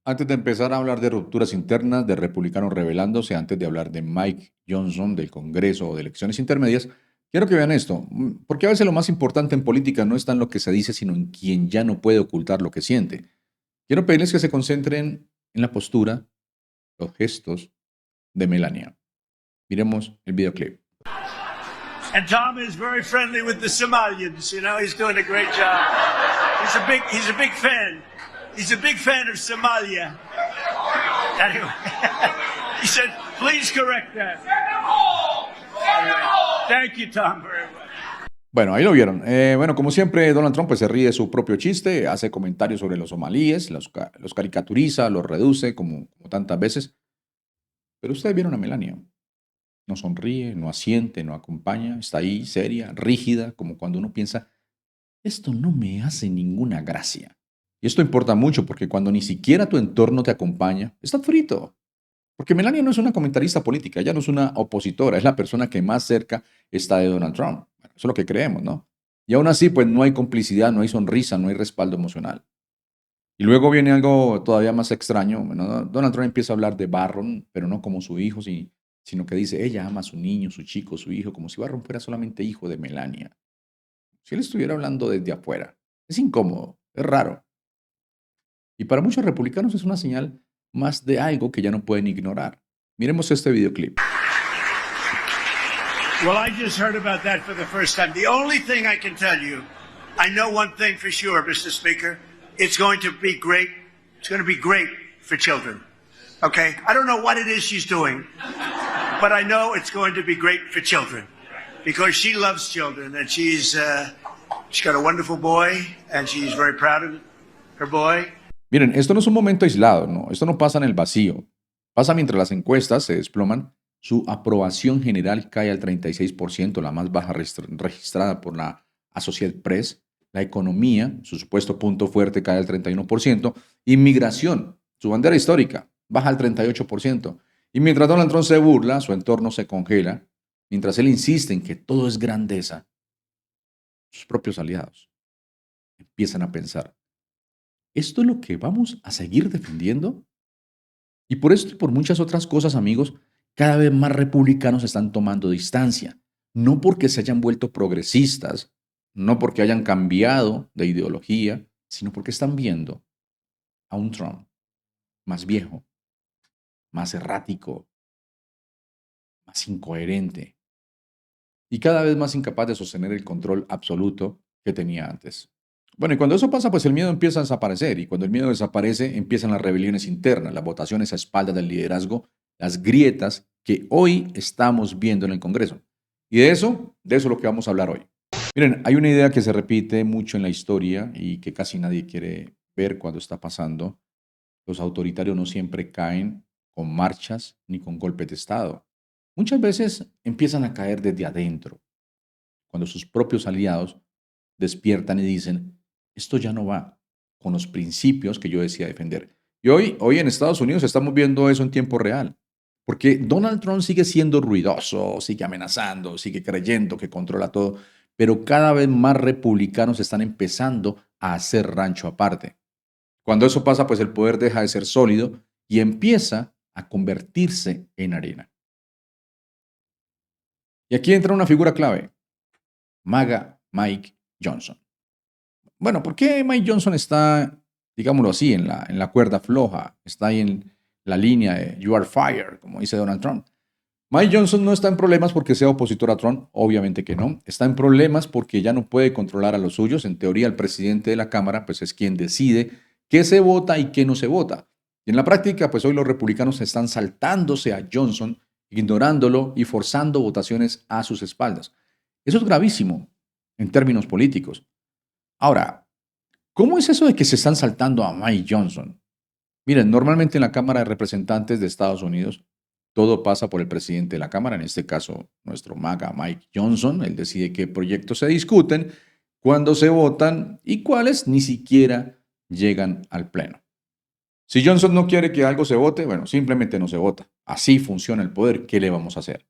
Antes de empezar a hablar de rupturas internas, de republicanos rebelándose, antes de hablar de Mike Johnson, del Congreso o de elecciones intermedias, quiero que vean esto, porque a veces lo más importante en política no está en lo que se dice, sino en quien ya no puede ocultar lo que siente. Quiero pedirles que se concentren en la postura, los gestos de Melania. Miremos el videoclip. And Tom is very friendly with the Somalians. You know, he's doing a great job. He's a big fan. He's a big fan of Somalia. Anyway, he said, please correct that. Anyway, thank you, Tom, very much. Bueno, ahí lo vieron. Bueno, como siempre, Donald Trump pues, se ríe de su propio chiste, hace comentarios sobre los somalíes, los caricaturiza, los reduce como tantas veces. Pero ustedes vieron a Melania. No sonríe, no asiente, no acompaña, está ahí seria, rígida, como cuando uno piensa, esto no me hace ninguna gracia. Y esto importa mucho porque cuando ni siquiera tu entorno te acompaña, estás frito. Porque Melania no es una comentarista política, ella no es una opositora, es la persona que más cerca está de Donald Trump. Bueno, eso es lo que creemos, ¿no? Y aún así, pues no hay complicidad, no hay sonrisa, no hay respaldo emocional. Y luego viene algo todavía más extraño. Bueno, Donald Trump empieza a hablar de Barron, pero no como su hijo, sino que dice, ella ama a su niño, su chico, su hijo, como si Barron fuera solamente hijo de Melania. Si él estuviera hablando desde afuera. Es incómodo, es raro. Y para muchos republicanos es una señal más de algo que ya no pueden ignorar. Miremos este videoclip. Well, I just heard about that for the first time. The only thing I can tell you, I know one thing for sure, Mr. Speaker. It's going to be great. It's going to be great for children. Okay? I don't know what it is she's doing, but I know it's going to be great for children because she loves children and she's got a wonderful boy and she's very proud of her boy. Miren, esto no es un momento aislado, ¿no? Esto no pasa en el vacío. Pasa mientras las encuestas se desploman, su aprobación general cae al 36%, la más baja registrada por la Associated Press. La economía, su supuesto punto fuerte, cae al 31%. Inmigración, su bandera histórica, baja al 38%. Y mientras Donald Trump se burla, su entorno se congela. Mientras él insiste en que todo es grandeza, sus propios aliados empiezan a pensar, ¿esto es lo que vamos a seguir defendiendo? Y por esto y por muchas otras cosas, amigos, cada vez más republicanos están tomando distancia. No porque se hayan vuelto progresistas, no porque hayan cambiado de ideología, sino porque están viendo a un Trump más viejo, más errático, más incoherente y cada vez más incapaz de sostener el control absoluto que tenía antes. Bueno, y cuando eso pasa, pues el miedo empieza a desaparecer, y cuando el miedo desaparece, empiezan las rebeliones internas, las votaciones a espaldas del liderazgo, las grietas que hoy estamos viendo en el Congreso. Y de eso es lo que vamos a hablar hoy. Miren, hay una idea que se repite mucho en la historia y que casi nadie quiere ver cuando está pasando. Los autoritarios no siempre caen con marchas ni con golpes de Estado. Muchas veces empiezan a caer desde adentro, cuando sus propios aliados despiertan y dicen, esto ya no va con los principios que yo decía defender. Y hoy en Estados Unidos estamos viendo eso en tiempo real, porque Donald Trump sigue siendo ruidoso, sigue amenazando, sigue creyendo que controla todo, pero cada vez más republicanos están empezando a hacer rancho aparte. Cuando eso pasa, pues el poder deja de ser sólido y empieza a convertirse en arena. Y aquí entra una figura clave, MAGA Mike Johnson. Bueno, ¿por qué Mike Johnson está, digámoslo así, en la cuerda floja? Está ahí en la línea de you are fired, como dice Donald Trump. Mike Johnson no está en problemas porque sea opositor a Trump, obviamente que no. Está en problemas porque ya no puede controlar a los suyos. En teoría, el presidente de la Cámara pues, es quien decide qué se vota y qué no se vota. Y en la práctica, pues hoy los republicanos están saltándose a Johnson, ignorándolo y forzando votaciones a sus espaldas. Eso es gravísimo en términos políticos. Ahora, ¿cómo es eso de que se están saltando a Mike Johnson? Miren, normalmente en la Cámara de Representantes de Estados Unidos, todo pasa por el presidente de la Cámara, en este caso nuestro MAGA Mike Johnson. Él decide qué proyectos se discuten, cuándo se votan y cuáles ni siquiera llegan al Pleno. Si Johnson no quiere que algo se vote, bueno, simplemente no se vota. Así funciona el poder. ¿Qué le vamos a hacer?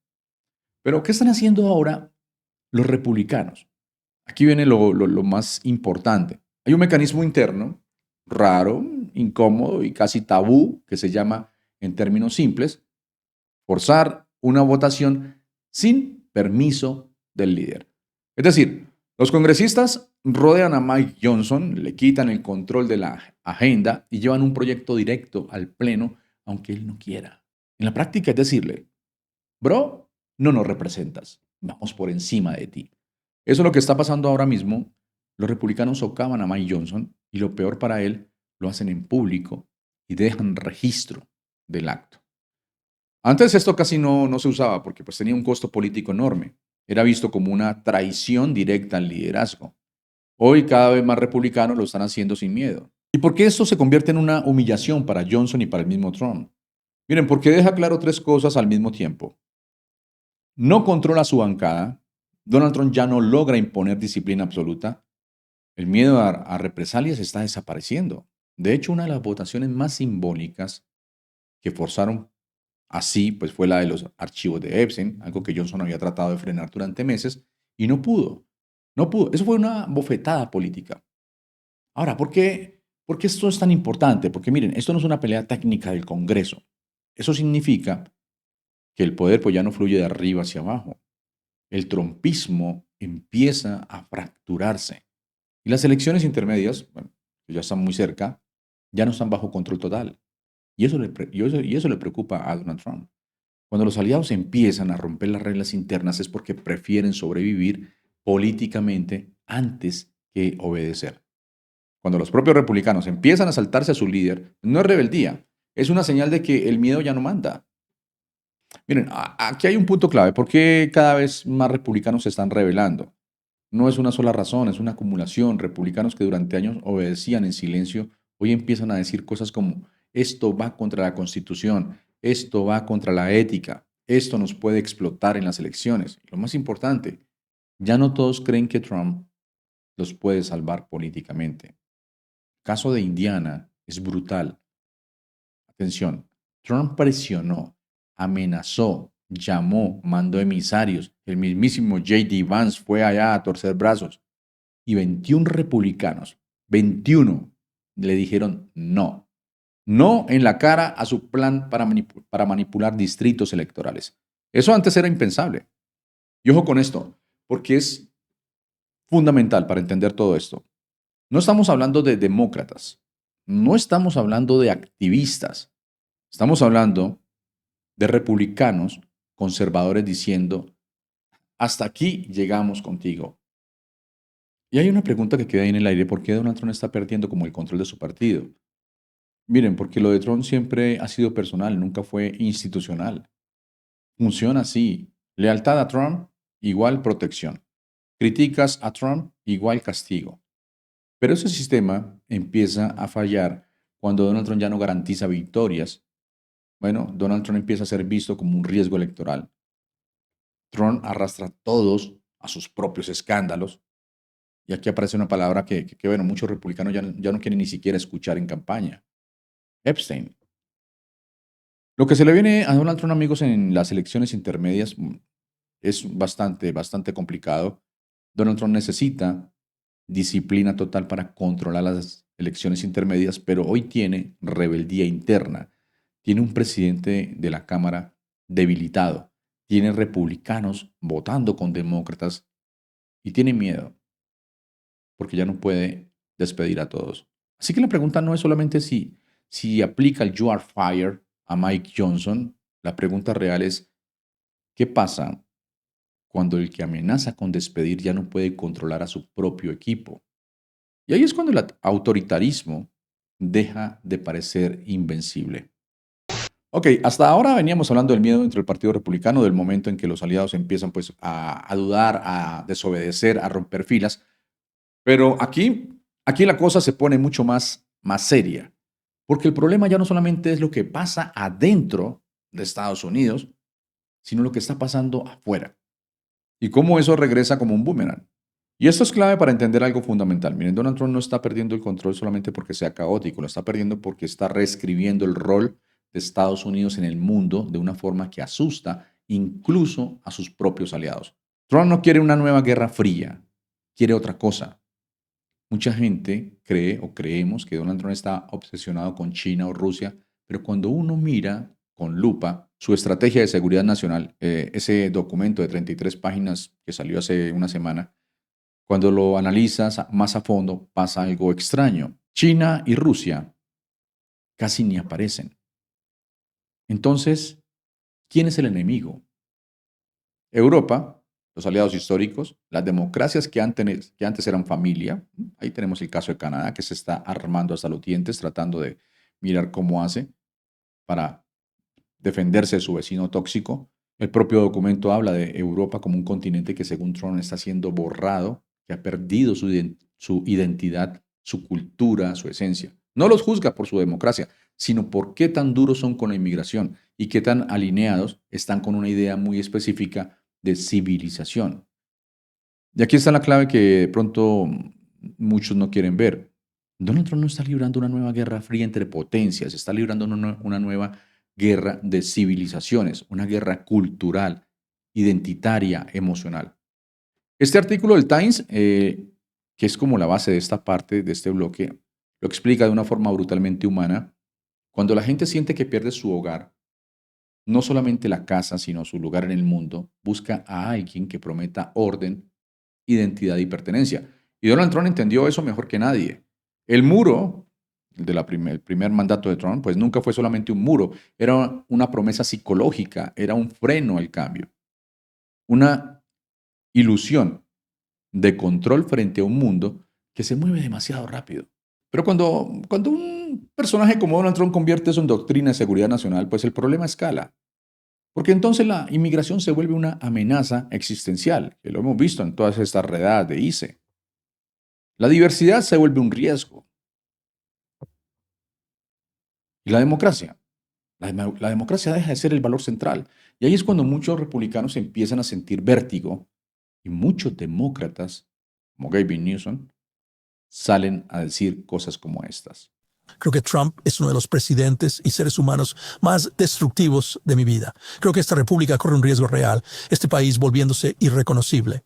Pero, ¿qué están haciendo ahora los republicanos? Aquí viene lo más importante. Hay un mecanismo interno raro, incómodo y casi tabú, que se llama, en términos simples, forzar una votación sin permiso del líder. Es decir, los congresistas rodean a Mike Johnson, le quitan el control de la agenda y llevan un proyecto directo al Pleno, aunque él no quiera. En la práctica es decirle, bro, no nos representas, vamos por encima de ti. Eso es lo que está pasando ahora mismo. Los republicanos socavan a Mike Johnson y lo peor para él, lo hacen en público y dejan registro del acto. Antes esto casi no se usaba porque pues tenía un costo político enorme. Era visto como una traición directa al liderazgo. Hoy cada vez más republicanos lo están haciendo sin miedo. ¿Y por qué esto se convierte en una humillación para Johnson y para el mismo Trump? Miren, porque deja claro tres cosas al mismo tiempo. No controla su bancada. Donald Trump ya no logra imponer disciplina absoluta. El miedo a represalias está desapareciendo. De hecho, una de las votaciones más simbólicas que forzaron así, pues fue la de los archivos de Epstein, algo que Johnson había tratado de frenar durante meses y no pudo. No pudo. Eso fue una bofetada política. Ahora, ¿por qué esto es tan importante? Porque miren, esto no es una pelea técnica del Congreso. Eso significa que el poder pues ya no fluye de arriba hacia abajo. El trumpismo empieza a fracturarse. Y las elecciones intermedias, bueno, que ya están muy cerca, ya no están bajo control total. Y eso le preocupa a Donald Trump. Cuando los aliados empiezan a romper las reglas internas es porque prefieren sobrevivir políticamente antes que obedecer. Cuando los propios republicanos empiezan a saltarse a su líder, no es rebeldía, es una señal de que el miedo ya no manda. Miren, aquí hay un punto clave. ¿Por qué cada vez más republicanos se están rebelando? No es una sola razón, es una acumulación. Republicanos que durante años obedecían en silencio, hoy empiezan a decir cosas como, esto va contra la Constitución, esto va contra la ética, esto nos puede explotar en las elecciones. Y lo más importante, ya no todos creen que Trump los puede salvar políticamente. El caso de Indiana es brutal. Atención, Trump presionó, amenazó, llamó, mandó emisarios. El mismísimo J.D. Vance fue allá a torcer brazos. Y 21 republicanos, 21, le dijeron no. No en la cara a su plan para manipular distritos electorales. Eso antes era impensable. Y ojo con esto, porque es fundamental para entender todo esto. No estamos hablando de demócratas, no estamos hablando de activistas, estamos hablando de republicanos conservadores diciendo, hasta aquí llegamos contigo. Y hay una pregunta que queda ahí en el aire, ¿por qué Donald Trump está perdiendo como el control de su partido? Miren, porque lo de Trump siempre ha sido personal, nunca fue institucional. Funciona así. Lealtad a Trump igual protección. Criticas a Trump igual castigo. Pero ese sistema empieza a fallar cuando Donald Trump ya no garantiza victorias. Bueno, Donald Trump empieza a ser visto como un riesgo electoral. Trump arrastra a todos a sus propios escándalos. Y aquí aparece una palabra que bueno, muchos republicanos ya no quieren ni siquiera escuchar en campaña. Epstein. Lo que se le viene a Donald Trump, amigos, en las elecciones intermedias es bastante complicado. Donald Trump necesita disciplina total para controlar las elecciones intermedias, pero hoy tiene rebeldía interna. Tiene un presidente de la Cámara debilitado. Tiene republicanos votando con demócratas y tiene miedo porque ya no puede despedir a todos. Así que la pregunta no es solamente si aplica el You Are Fired a Mike Johnson. La pregunta real es, ¿qué pasa cuando el que amenaza con despedir ya no puede controlar a su propio equipo? Y ahí es cuando el autoritarismo deja de parecer invencible. Ok, hasta ahora veníamos hablando del miedo dentro del Partido Republicano, del momento en que los aliados empiezan pues a dudar, a desobedecer, a romper filas. Pero aquí la cosa se pone mucho más seria, porque el problema ya no solamente es lo que pasa adentro de Estados Unidos, sino lo que está pasando afuera. Y cómo eso regresa como un boomerang. Y esto es clave para entender algo fundamental. Miren, Donald Trump no está perdiendo el control solamente porque sea caótico, lo está perdiendo porque está reescribiendo el rol de Estados Unidos en el mundo de una forma que asusta incluso a sus propios aliados. Trump no quiere una nueva guerra fría, quiere otra cosa. Mucha gente cree o creemos que Donald Trump está obsesionado con China o Rusia, pero cuando uno mira con lupa su estrategia de seguridad nacional, ese documento de 33 páginas que salió hace una semana, cuando lo analizas más a fondo pasa algo extraño. China y Rusia casi ni aparecen. Entonces, ¿quién es el enemigo? Europa, los aliados históricos, las democracias que antes eran familia. Ahí tenemos el caso de Canadá, que se está armando hasta los dientes, tratando de mirar cómo hace para defenderse de su vecino tóxico. El propio documento habla de Europa como un continente que, según Trump, está siendo borrado, que ha perdido su identidad, su cultura, su esencia. No los juzga por su democracia, sino por qué tan duros son con la inmigración y qué tan alineados están con una idea muy específica de civilización. Y aquí está la clave que de pronto muchos no quieren ver. Donald Trump no está librando una nueva guerra fría entre potencias, está librando una nueva guerra de civilizaciones, una guerra cultural, identitaria, emocional. Este artículo del Times, que es como la base de esta parte, de este bloque, lo explica de una forma brutalmente humana. Cuando la gente siente que pierde su hogar, no solamente la casa, sino su lugar en el mundo, busca a alguien que prometa orden, identidad y pertenencia. Y Donald Trump entendió eso mejor que nadie. El muro el primer mandato de Trump, pues nunca fue solamente un muro, era una promesa psicológica, era un freno al cambio, una ilusión de control frente a un mundo que se mueve demasiado rápido. Pero cuando un personaje como Donald Trump convierte eso en doctrina de seguridad nacional, pues el problema escala. Porque entonces la inmigración se vuelve una amenaza existencial, que lo hemos visto en todas estas redadas de ICE. La diversidad se vuelve un riesgo. Y la democracia. La democracia deja de ser el valor central. Y ahí es cuando muchos republicanos empiezan a sentir vértigo y muchos demócratas, como Gavin Newsom, salen a decir cosas como estas. Creo que Trump es uno de los presidentes y seres humanos más destructivos de mi vida. Creo que esta república corre un riesgo real, este país volviéndose irreconocible.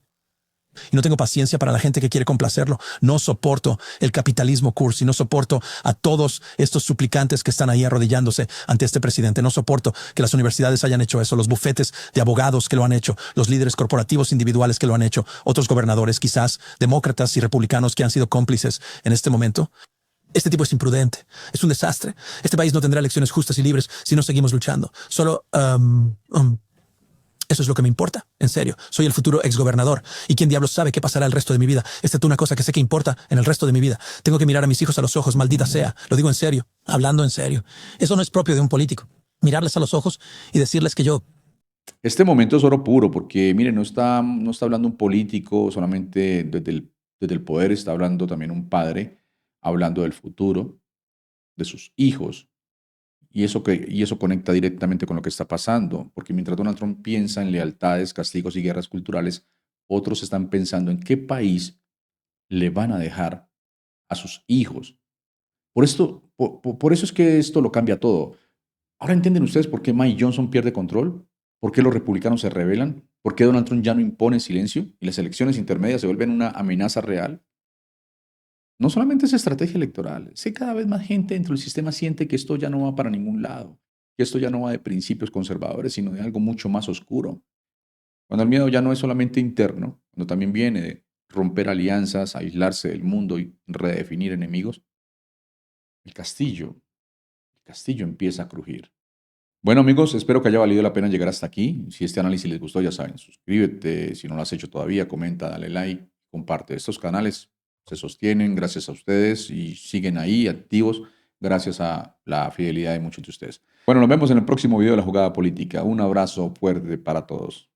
Y no tengo paciencia para la gente que quiere complacerlo. No soporto el capitalismo cursi, no soporto a todos estos suplicantes que están ahí arrodillándose ante este presidente. No soporto que las universidades hayan hecho eso, los bufetes de abogados que lo han hecho, los líderes corporativos individuales que lo han hecho, otros gobernadores quizás, demócratas y republicanos que han sido cómplices en este momento. Este tipo es imprudente, es un desastre. Este país no tendrá elecciones justas y libres si no seguimos luchando. Solo, eso es lo que me importa, en serio. Soy el futuro exgobernador. ¿Y quién diablos sabe qué pasará el resto de mi vida? Esta es una cosa que sé que importa en el resto de mi vida. Tengo que mirar a mis hijos a los ojos, maldita sea. Lo digo en serio, hablando en serio. Eso no es propio de un político. Mirarles a los ojos y decirles que yo... Este momento es oro puro porque, miren, no está hablando un político solamente desde el poder, está hablando también un padre, hablando del futuro, de sus hijos. Y eso conecta directamente con lo que está pasando, porque mientras Donald Trump piensa en lealtades, castigos y guerras culturales, otros están pensando en qué país le van a dejar a sus hijos. Por eso es que esto lo cambia todo. Ahora entienden ustedes por qué Mike Johnson pierde control, por qué los republicanos se rebelan, por qué Donald Trump ya no impone silencio y las elecciones intermedias se vuelven una amenaza real. No solamente es estrategia electoral, es que cada vez más gente dentro del sistema siente que esto ya no va para ningún lado, que esto ya no va de principios conservadores, sino de algo mucho más oscuro. Cuando el miedo ya no es solamente interno, cuando también viene de romper alianzas, aislarse del mundo y redefinir enemigos, el castillo empieza a crujir. Bueno amigos, espero que haya valido la pena llegar hasta aquí. Si este análisis les gustó, ya saben, suscríbete, si no lo has hecho todavía, comenta, dale like, comparte. Estos canales se sostienen gracias a ustedes y siguen ahí activos gracias a la fidelidad de muchos de ustedes. Bueno, nos vemos en el próximo video de La Jugada Política. Un abrazo fuerte para todos.